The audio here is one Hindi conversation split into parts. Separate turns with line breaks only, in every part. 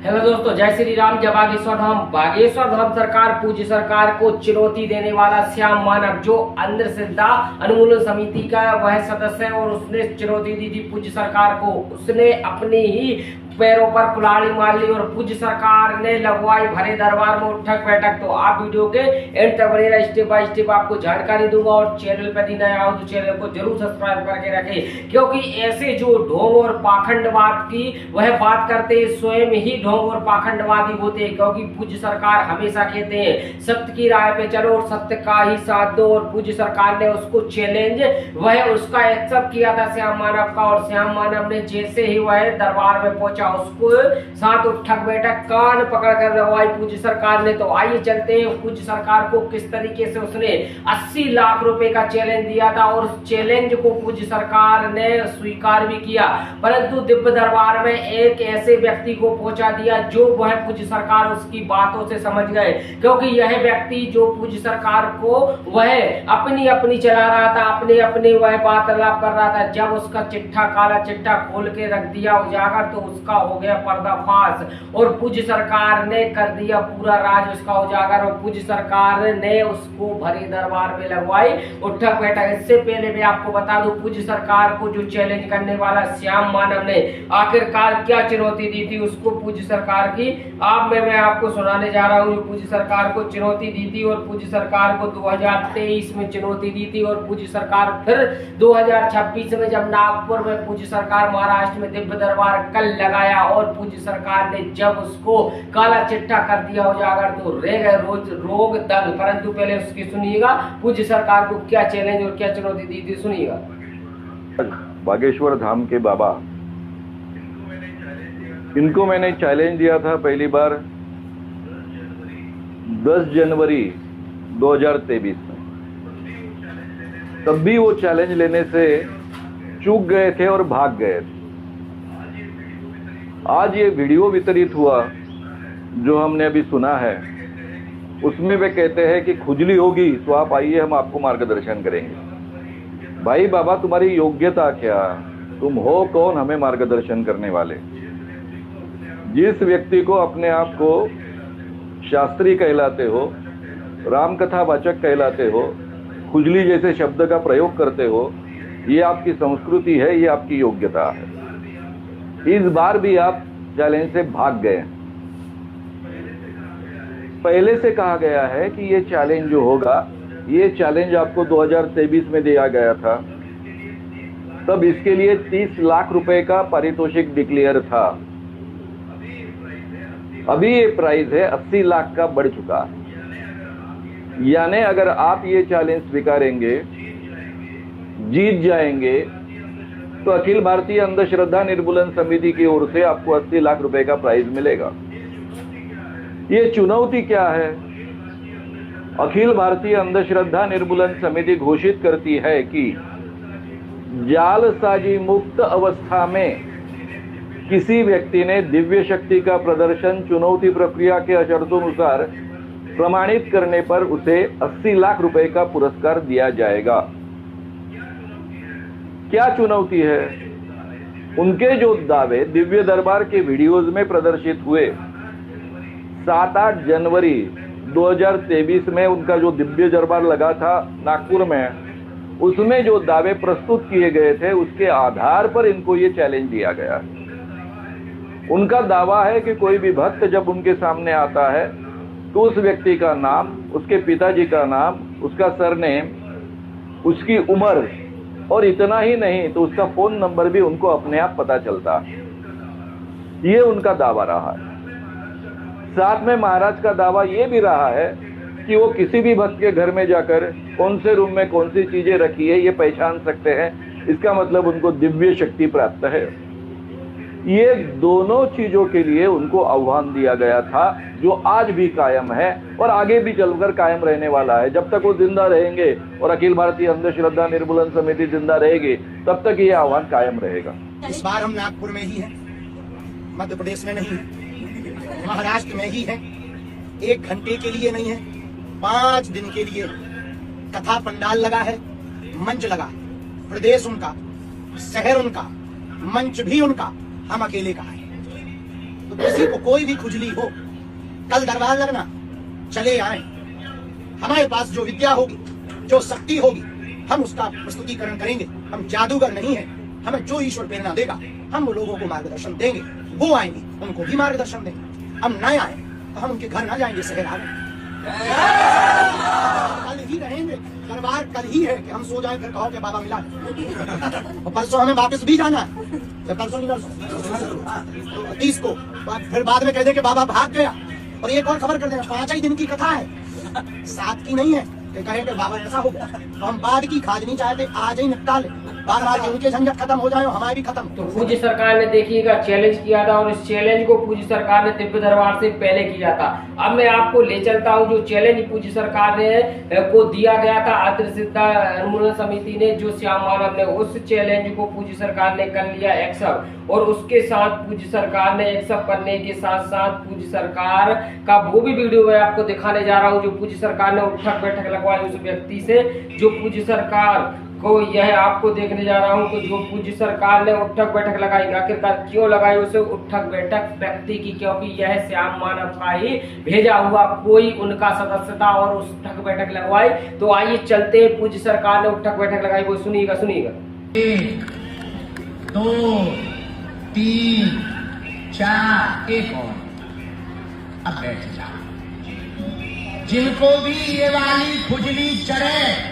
हेलो दोस्तों, जय श्री राम, जय बागेश्वर धाम। बागेश्वर धाम सरकार पूज्य सरकार को चुनौती देने वाला श्याम मानव, जो अंधश्रद्धा अनुमूलन समिति का वह सदस्य है और उसने चुनौती दी थी पूज्य सरकार को। उसने अपनी ही पैरों पर कुल्हाड़ी मार ली और पूज्य सरकार ने लगवाई भरे दरबार में उठक बैठक। तो आप वीडियो के एंड तक बने रहिए, स्टेप बाय स्टेप आपको जानकारी दूंगा। और चैनल पर यदि नया हो तो चैनल को जरूर सब्सक्राइब करके रखें, क्योंकि ऐसे जो ढोंग और पाखंडवाद की वह बात करते हैं, स्वयं ही ढोंग और पाखंडवादी होते हैं। क्योंकि पूज्य सरकार हमेशा कहते हैं सत्य की राह पे चलो और सत्य का ही साथ दो। और पूज्य सरकार ने उसको चैलेंज वह उसका एक्सेप्ट किया था श्याम मानव का, और श्याम मानव ने जैसे ही वह दरबार में पहुंचा उसको साथ उठक बैठक कान पकड़ कर लगवाई पूज्य सरकार ने। तो आइए चलते हैं पूज्य सरकार को किस तरीके से उसने 80 लाख रुपए का चैलेंज दिया था, और उस चैलेंज को पूज्य सरकार ने स्वीकार भी किया। परंतु दिव्य दरबार में एक ऐसे व्यक्ति को पहुंचा दिया जो वह पूज्य सरकार उसकी बातों से समझ गए, क्योंकि यह व्यक्ति जो पूज्य सरकार को वह अपनी चला रहा था, अपने वह वार्तालाप कर रहा था। जब उसका चिट्ठा, काला चिट्ठा खोल के रख दिया उजागर, तो उसका हो गया पर्दाफाश और पूज्य सरकार ने कर दिया पूरा राज उसका उजागर। और पूज्य सरकार ने उसको भरे दरबार में लगवाई उठक बैठक। इससे पहले मैं आपको बता दूं, पूज्य सरकार को जो चैलेंज करने वाला श्याम मानव ने आखिरकार क्या चुनौती दी थी उसको पूज्य सरकार की मैं आपको सुनाने जा रहा हूँ। पूज्य सरकार को चुनौती दी थी और पूज्य सरकार को 2023 में चुनौती दी थी, और पूज्य सरकार फिर 2026 में जब नागपुर में पूज्य सरकार महाराष्ट्र में दिव्य दरबार कल लगाया और पूज्य सरकार ने जब उसको काला चिट्ठा कर दिया उजागर, तो रह गए रोग दंग। परंतु पहले उसकी सुनिएगा पूज्य सरकार को क्या चैलेंज और क्या चुनौती दी थी, सुनिएगा।
बागेश्वर धाम के बाबा, इनको मैंने चैलेंज दिया था पहली बार 10 जनवरी 2023 में। तब भी वो चैलेंज लेने से चूक गए थे और भाग गए थे। आज ये वीडियो वितरित हुआ जो हमने अभी सुना है, उसमें वे कहते हैं कि खुजली होगी तो आप आइए, हम आपको मार्गदर्शन करेंगे। भाई बाबा, तुम्हारी योग्यता क्या? तुम हो कौन हमें मार्गदर्शन करने वाले? जिस व्यक्ति को अपने आप को शास्त्री कहलाते हो, राम कथा वाचक कहलाते हो, खुजली जैसे शब्द का प्रयोग करते हो, ये आपकी संस्कृति है, ये आपकी योग्यता है। इस बार भी आप चैलेंज से भाग गए। पहले से कहा गया है कि ये चैलेंज जो होगा, ये चैलेंज आपको 2023 में दिया गया था। तब इसके लिए 30 लाख रुपए का पारितोषिक डिक्लेयर था। अभी ये प्राइस है 80 लाख का बढ़ चुका है। यानी अगर आप ये चैलेंज स्वीकारेंगे, जीत जाएंगे, तो अखिल भारतीय अंधश्रद्धा निर्मूलन समिति की ओर से आपको 80 लाख रुपए का प्राइज मिलेगा। ये चुनौती क्या है? अखिल भारतीय अंधश्रद्धा निर्मूलन समिति घोषित करती है कि जालसाजी मुक्त अवस्था में किसी व्यक्ति ने दिव्य शक्ति का प्रदर्शन चुनौती प्रक्रिया के शर्तों प्रमाणित करने पर उसे 80 लाख रुपए का पुरस्कार दिया जाएगा। क्या चुनौती है? उनके जो दावे दिव्य दरबार के वीडियोज में प्रदर्शित हुए 7-8 जनवरी 2023 में उनका जो दिव्य दरबार लगा था नागपुर में, उसमें जो दावे प्रस्तुत किए गए थे उसके आधार पर इनको ये चैलेंज दिया गया। उनका दावा है कि कोई भी भक्त जब उनके सामने आता है तो उस व्यक्ति का नाम, उसके पिताजी का नाम, उसका सरनेम, उसकी उम्र और इतना ही नहीं तो उसका फोन नंबर भी उनको अपने आप पता चलता है। ये उनका दावा रहा है। साथ में महाराज का दावा ये भी रहा है कि वो किसी भी भक्त के घर में जाकर कौन से रूम में कौन सी चीजें रखी है ये पहचान सकते हैं। इसका मतलब उनको दिव्य शक्ति प्राप्त है। ये दोनों चीजों के लिए उनको आह्वान दिया गया था, जो आज भी कायम है और आगे भी चलकर कायम रहने वाला है। जब तक वो जिंदा रहेंगे और अखिल भारतीय अंधश्रद्धा निर्मूलन समिति जिंदा रहेगी, तब तक ये आह्वान कायम रहेगा।
इस बार हम नागपुर में ही हैं, मध्य प्रदेश में नहीं, महाराष्ट्र में ही है। 1 घंटे के लिए नहीं है, 5 दिन के लिए कथा पंडाल लगा है, मंच लगा, प्रदेश उनका, शहर उनका, मंच भी उनका, हम अकेले का है। तो किसी को कोई भी खुजली हो, कल दरबार लगना, चले आए। हमारे पास जो विद्या होगी, जो शक्ति होगी, हम उसका प्रस्तुतिकरण करेंगे। हम जादूगर नहीं है। हमें जो ईश्वर प्रेरणा देगा, हम लोगों को मार्गदर्शन देंगे। वो आएंगे, उनको भी मार्गदर्शन देंगे। हम न आए तो हम उनके घर ना जाएंगे, शहर आ गए। कल ही रहेंगे, दरबार कल ही है कि हम सो जाए फिर कहो कि बाबा मिला। और परसों हमें वापस भी जाना है, फिर परसों नहीं, 30 को फिर बाद में कह दे कि बाबा भाग गया। और एक और खबर कर देना, 5 ही दिन की कथा है, 7 की नहीं है कि कहे कि बाबा ऐसा हो गया। तो हम बाद की खाज नहीं चाहते, आज ही निपटा ले, बार के उनके झंझट खत्म हो जाए और हमारे भी खत्म।
तो पूज्य सरकार ने देखिएगा चैलेंज किया था और इस चैलेंज को पूज्य सरकार ने दिव्य दरबार से पहले किया था। अब मैं आपको ले चलता हूँ जो चैलेंज पूज्य सरकार ने को दिया गया था आद्र सिद्धा अनुमोदन समिति ने, जो श्याम मानव ने, उस चैलेंज को पूज्य सरकार ने कर लिया एक्सेप्ट। और उसके साथ पूज्य सरकार ने एक्सेप्ट करने के साथ साथ पूज्य सरकार का वो भी वीडियो मैं आपको दिखाने जा रहा हूँ जो पूज्य सरकार ने उठक बैठक लगवाई उस व्यक्ति से, जो पूज्य सरकार को यह आपको देखने जा रहा हूं कि जो पूज्य सरकार ने उठक बैठक लगाई। आखिरकार क्यों लगाई उसे उठक बैठक व्यक्ति की? क्योंकि यह श्याम मानव का ही भेजा हुआ कोई उनका सदस्य था और उस उठक बैठक लगवाई। तो आइए चलते हैं, पूज्य सरकार ने उठक बैठक लगाई, वो सुनिएगा।
1 2 3 4 एक और, अब बैठ जाओ। जिनको भी ये वाली खुजली चढ़े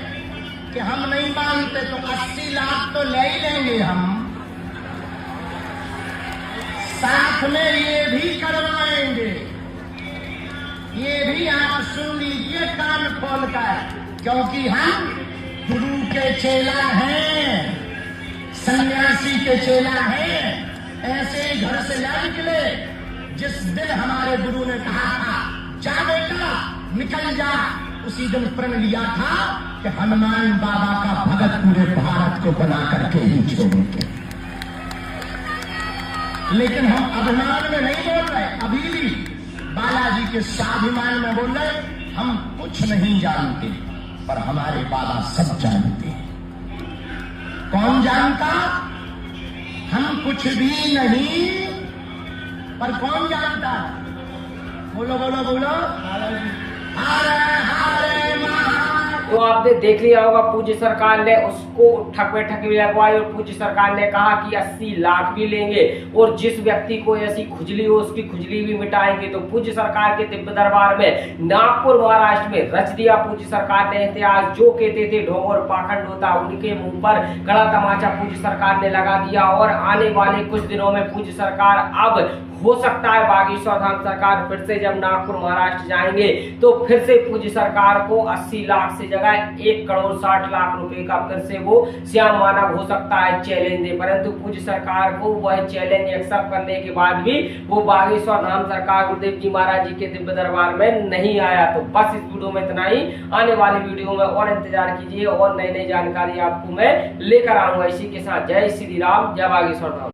कि हम नहीं मानते तो 80 लाख तो ले ही लेंगे हम, साथ में ये भी करवाएंगे। ये भी आप सुन लीजिए कान खोल कर, क्योंकि हम गुरु के चेला हैं, सन्यासी के चेला हैं। ऐसे ही घर से ना निकले जिस दिन हमारे गुरु ने कहा था जा बेटा निकल जा, उसी दिन प्रण लिया था कि हनुमान बाबा का भगत पूरे भारत को बना करके ही छोड़ेंगे। लेकिन हम अभिमान में नहीं बोल रहे, अभी भी बालाजी के स्वाभिमान में बोल रहे। हम कुछ नहीं जानते पर हमारे बाबा सब जानते हैं। कौन जानता? हम कुछ भी नहीं पर कौन जानता? बोलो बोलो बोलो, हरे हरे
तो आपने देख लिया होगा पूज्य सरकार ने उसको उठक बैठक भी लगवाई और पूज्य सरकार ने कहा कि 80 लाख भी लेंगे और जिस व्यक्ति को ऐसी खुजली हो उसकी खुजली भी मिटाएंगे। तो पूज्य सरकार के दिव्य दरबार में नागपुर महाराष्ट्र में रच दिया पूज्य सरकार ने इतिहास। जो कहते थे ढोंग और पाखंड होता, उनके मुंह पर कड़ा तमाचा पूज्य सरकार ने लगा दिया। और आने वाले कुछ दिनों में पूज्य सरकार अब हो सकता है बागेश्वर धाम सरकार फिर से जब नागपुर महाराष्ट्र जाएंगे तो फिर से पूज्य सरकार को 80 लाख से जगह 1 करोड़ 60 लाख रुपए का फिर से वो श्याम मानव हो सकता है चैलेंज दे। परंतु पूज्य सरकार को वह चैलेंज एक्सेप्ट करने के बाद भी वो बागेश्वर धाम सरकार गुरुदेव जी महाराज जी के दिव्य दरबार में नहीं आया। तो बस इस वीडियो में इतना ही। आने वाली वीडियो में और इंतजार कीजिए और नई नई जानकारी आपको मैं लेकर आऊंगा। इसी के साथ जय श्री राम, जय बागेश्वर धाम।